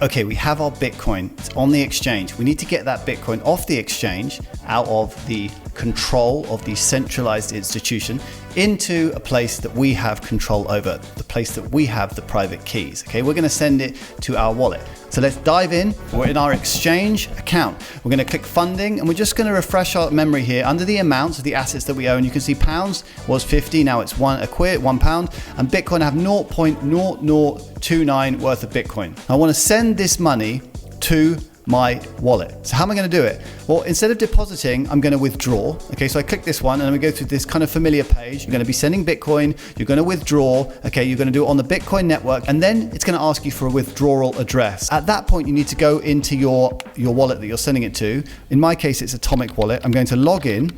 okay, we have our Bitcoin. It's on the exchange. We need to get that Bitcoin off the exchange, out of the control of the centralized institution, into a place that we have control over, the place that we have the private keys. Okay, we're going to send it to our wallet. So let's dive in. We're in our exchange account. We're going to click funding, and we're just going to refresh our memory here. Under the amounts of the assets that we own, you can see pounds was 50, now it's a quid, £1, and Bitcoin I have 0.0029 worth of Bitcoin. I want to send this money to my wallet. So how am I going to do it? Well, instead of depositing, I'm going to withdraw. Okay, so I click this one and we go through this kind of familiar page. You're going to be sending Bitcoin, you're going to withdraw. Okay, you're going to do it on the Bitcoin network, and then it's going to ask you for a withdrawal address. At that point, you need to go into your wallet that you're sending it to. In my case, it's Atomic Wallet. I'm going to log in.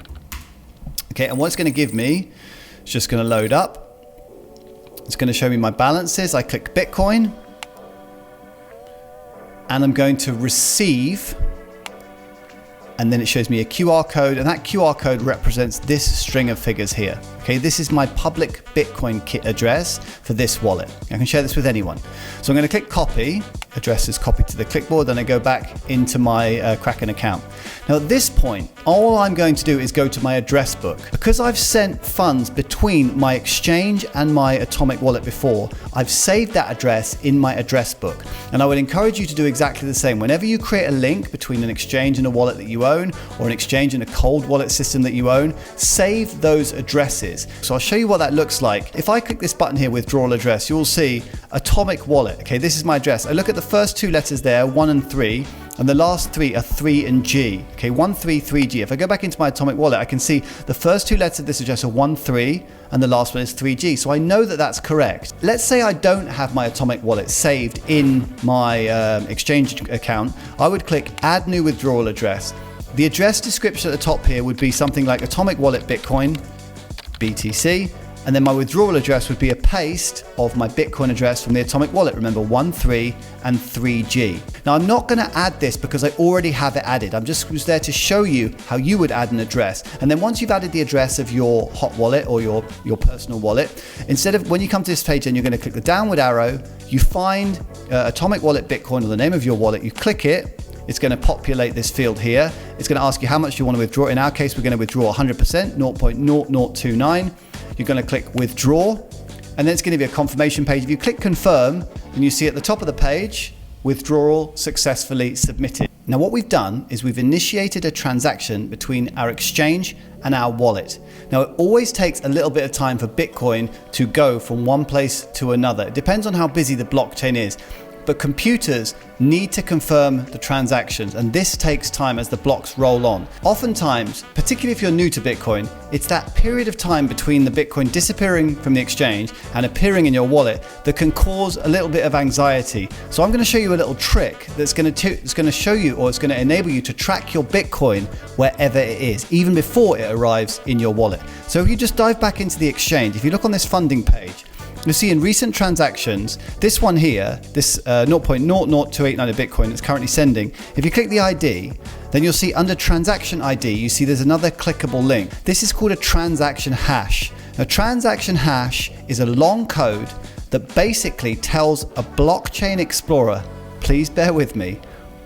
Okay, and what it's going to give me, it's just going to load up. It's going to show me my balances. I click Bitcoin, and I'm going to receive, and then it shows me a QR code, and that QR code represents this string of figures here. Okay, this is my public Bitcoin kit address for this wallet. I can share this with anyone. So I'm going to click copy, address is copied to the clipboard, then I go back into my Kraken account. Now at this point, all I'm going to do is go to my address book. Because I've sent funds between my exchange and my Atomic Wallet before, I've saved that address in my address book. And I would encourage you to do exactly the same. Whenever you create a link between an exchange and a wallet that you own, or an exchange and a cold wallet system that you own, save those addresses. So I'll show you what that looks like. If I click this button here, withdrawal address, you'll see Atomic Wallet. Okay, this is my address. I look at the first two letters there, 1 and 3, and the last three are 3 and G. Okay, 133G. If I go back into my Atomic Wallet, I can see the first two letters of this address are 13, and the last one is 3G. So I know that that's correct. Let's say I don't have my Atomic Wallet saved in my exchange account. I would click Add New Withdrawal Address. The address description at the top here would be something like Atomic Wallet Bitcoin, BTC, and then my withdrawal address would be a paste of my Bitcoin address from the Atomic Wallet. Remember, 13 and 3G. Now I'm not going to add this because I already have it added. I'm just was there to show you how you would add an address. And then once you've added the address of your hot wallet or your personal wallet, instead of when you come to this page and you're going to click the downward arrow, you find Atomic Wallet Bitcoin, or the name of your wallet, you click it. It's going to populate this field here. It's going to ask you how much you want to withdraw. In our case, we're going to withdraw 100%, 0.0029. You're going to click withdraw, and then it's going to be a confirmation page. If you click confirm, then you see at the top of the page, withdrawal successfully submitted. Now what we've done is we've initiated a transaction between our exchange and our wallet. Now it always takes a little bit of time for Bitcoin to go from one place to another. It depends on how busy the blockchain is. But computers need to confirm the transactions, and this takes time as the blocks roll on. Oftentimes, particularly if you're new to Bitcoin, it's that period of time between the Bitcoin disappearing from the exchange and appearing in your wallet that can cause a little bit of anxiety. So I'm going to show you a little trick that's going to show you, or it's going to enable you to track your Bitcoin wherever it is, even before it arrives in your wallet. So if you just dive back into the exchange, if you look on this funding page, you'll see in recent transactions, this one here, this 0.00289 of Bitcoin that's currently sending, if you click the ID, then you'll see under transaction ID, you see there's another clickable link. This is called a transaction hash. A transaction hash is a long code that basically tells a blockchain explorer, please bear with me,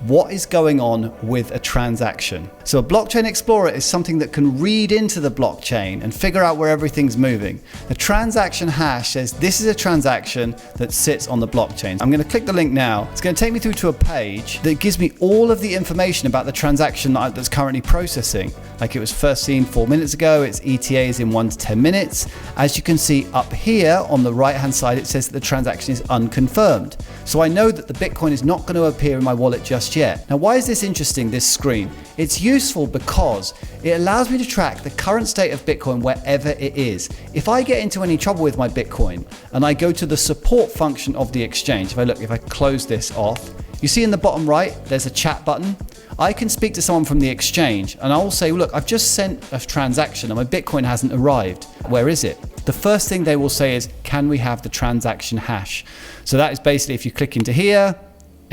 what is going on with a transaction. So a blockchain explorer is something that can read into the blockchain and figure out where everything's moving. The transaction hash says this is a transaction that sits on the blockchain. I'm going to click the link now. It's going to take me through to a page that gives me all of the information about the transaction that's currently processing. Like it was first seen 4 minutes ago, its ETA is in 1 to 10 minutes. As you can see up here on the right hand side, it says that the transaction is unconfirmed. So I know that the Bitcoin is not going to appear in my wallet just yet. Now why is this interesting, this screen? It's useful because it allows me to track the current state of Bitcoin wherever it is. If I get into any trouble with my Bitcoin and I go to the support function of the exchange, if I close this off, you see in the bottom right, there's a chat button. I can speak to someone from the exchange and I'll say, look, I've just sent a transaction and my Bitcoin hasn't arrived. Where is it? The first thing they will say is, can we have the transaction hash? So that is basically if you click into here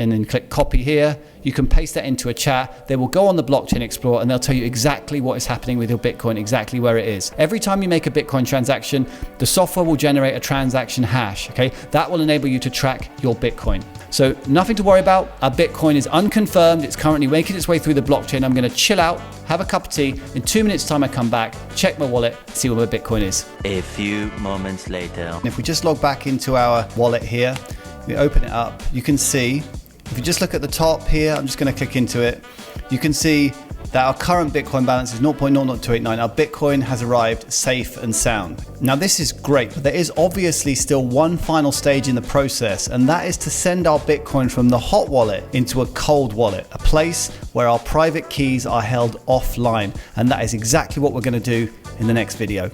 and then click copy here. You can paste that into a chat. They will go on the Blockchain Explorer and they'll tell you exactly what is happening with your Bitcoin, exactly where it is. Every time you make a Bitcoin transaction, the software will generate a transaction hash, okay? That will enable you to track your Bitcoin. So nothing to worry about. Our Bitcoin is unconfirmed. It's currently making its way through the blockchain. I'm going to chill out, have a cup of tea. In 2 minutes time, I come back, check my wallet, see where my Bitcoin is. A few moments later. And if we just log back into our wallet here, we open it up, you can see, if you just look at the top here, I'm just going to click into it. You can see that our current Bitcoin balance is 0.00289. Our Bitcoin has arrived safe and sound. Now this is great, but there is obviously still one final stage in the process, and that is to send our Bitcoin from the hot wallet into a cold wallet, a place where our private keys are held offline. And that is exactly what we're going to do in the next video.